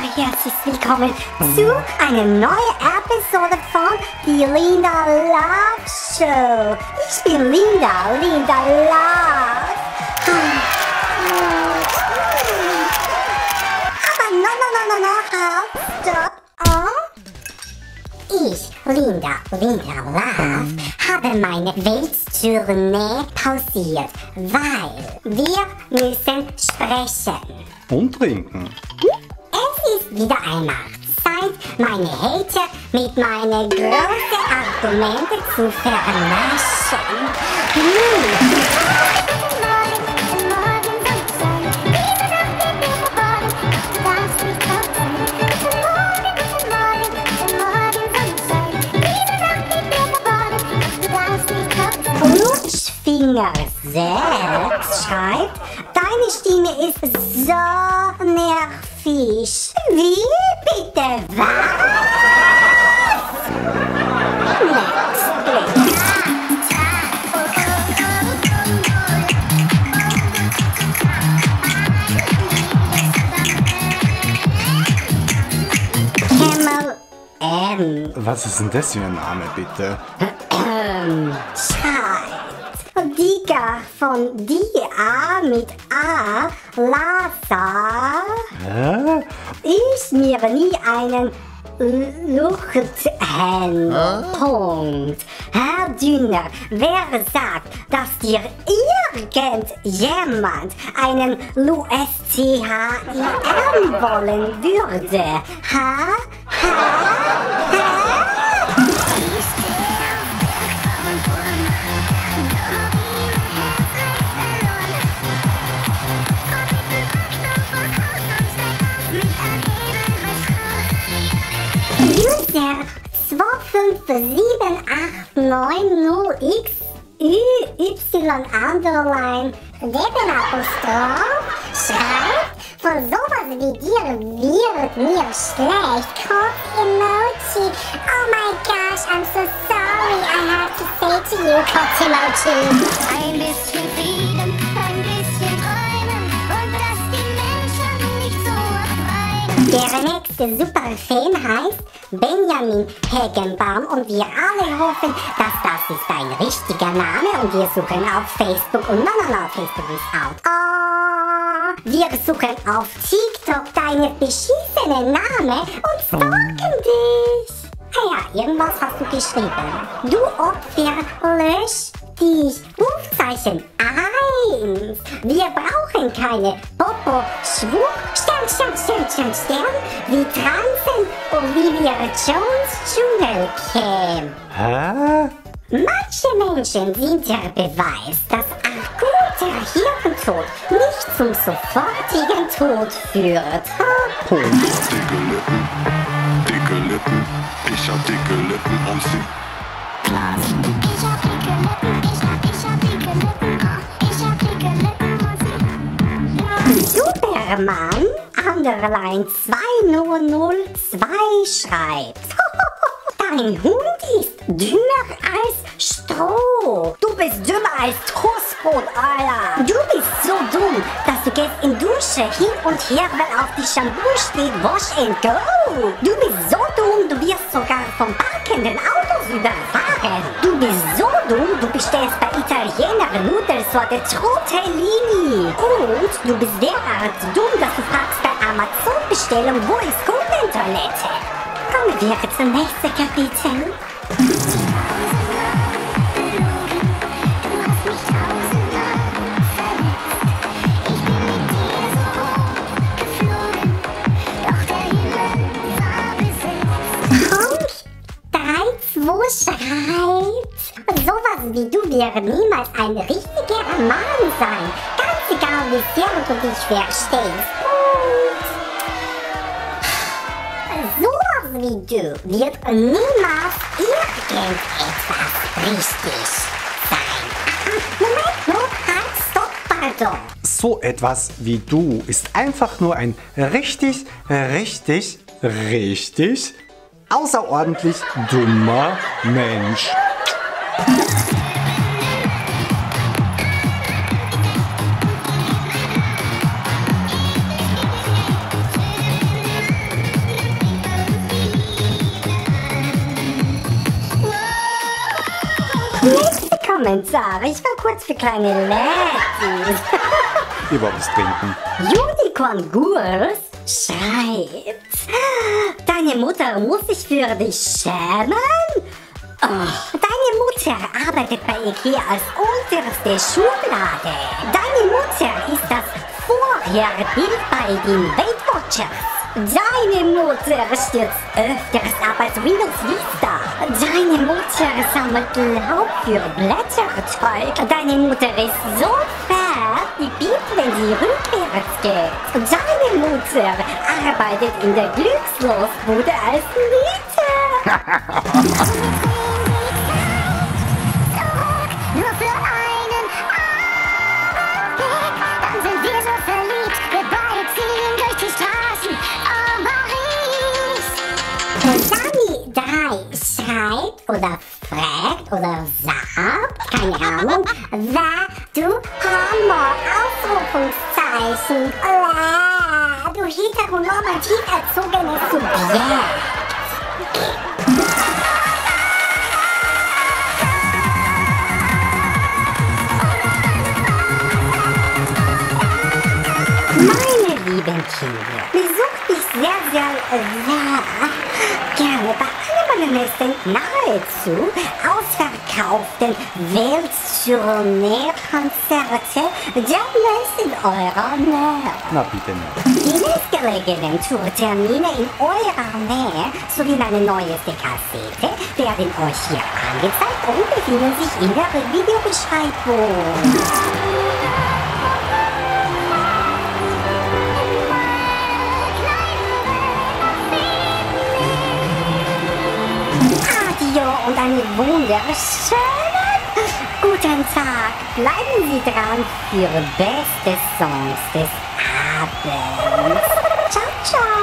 herzlich willkommen zu einer neuen Episode von die Linda Love Show. Ich bin Linda Love. Aber no, halt, stopp. Ich, Linda Love, habe meine Welttournee pausiert, weil wir müssen sprechen. Und trinken. Es ist wieder einmal Zeit, meine Hater mit meinen großen Argumenten zu vernaschen. Finger selbst schreibt, deine Stimme ist so nervig. Wie bitte was? Next, please. Camel M. Was ist denn das für ein Name, bitte? Digga von Dia mit A, Lasa. Hä? Ich mir nie einen Luchten. Punkt. Herr Dünner, wer sagt, dass dir irgendjemand einen LUSTHIM wollen würde? User 25789x UY Nebenapostroph schreibt, von sowas wie dir wird mir schlecht. Kopf-Emoji. Oh my gosh, I'm so sorry. I have to say to you, Kopf-Emoji. Ein bisschen Frieden, ein bisschen Träumen und dass die Menschen nicht so abweinen. Der nächste Superfan heißt Benjamin Hegenbaum und wir alle hoffen, dass das ist ein richtiger Name und wir suchen auf Facebook und no, Facebook ist out. Wir suchen auf TikTok deine beschissene Name und stalken dich. Ja, irgendwas hast du geschrieben. Du Opfer, lösch dich. Rufzeichen 1. Wir brauchen keine Popo, Schwur, Stern, wie Transen und wie wir Jones Dschungelcamp. Hä? Manche Menschen sind der Beweis, dass akuter Hirntod nicht zum sofortigen Tod führt. Dicke Lippen, ich hab dicke Lippen und sie blasen. Ich hab dicke Lippen, ich hab dicke Lippen, ich hab dicke Lippen und sie Superman, Underline 2002 schreibt. Dein Hund ist dümmer als Stroh. Du bist dümmer als Toastbrot, Alter. Du bist so dumm, dass du gehst in Dusche hin und her, weil auf die Shampoo steht Wash and Go. Du bist so dumm, du wirst sogar von parkenden Autos überfahren. Du bist so dumm, du bestellst bei Italiener Nudelsorte Tortellini. Und du bist derart dumm, dass du fragst bei Amazon Bestellung, wo ist Kundentoilette? Kommen wir zum nächsten Kapitel. Punkt 3-2 schreibt, sowas wie du wird niemals ein richtiger Mann sein. Ganz egal, wie sehr du dich verstehst. Sowas wie du wird niemals irgendetwas richtig sein. Moment, halt, stopp, pardon. So etwas wie du ist einfach nur ein richtig außerordentlich dummer Mensch. Nächster Kommentar. Ich war kurz für kleine Ladies. Über was trinken. Unicorn Gurs schreibt: Deine Mutter muss sich für dich schämen? Oh, deine Mutter arbeitet bei Ikea als unterste Schublade. Deine Mutter ist das Vorherbild bei den Weight Watchers. Deine Mutter stürzt öfters ab als Windows Vista. Deine Mutter sammelt Laub für Blätterteig. Deine Mutter ist so fett, die piept, wenn sie rückwärts geht. Deine Mutter arbeitet in der Glückslosbude als Mieter. Nur für einen Augenblick, dann sind wir so verliebt. Wir beide ziehen durch die Straßen. Oh, Paris. Sami 3 schreibt oder fragt oder sagt, keine Ahnung, wer du Hammer, Ausrufungszeichen, du heteronormativ erzogenes Subjekt. Meine lieben Kinder, besucht mich sehr gerne bei einem meiner nächsten nahezu ausverkauften Welttournee-Konzerte demnächst in eurer Nähe. Na bitte nicht. Die nächstgelegenen Tourtermine in eurer Nähe sowie meine neueste Kassette werden euch hier angezeigt und befinden sich in der Videobeschreibung. Und einen wunderschönen guten Tag. Bleiben Sie dran für beste Songs des Abends. Ciao, ciao.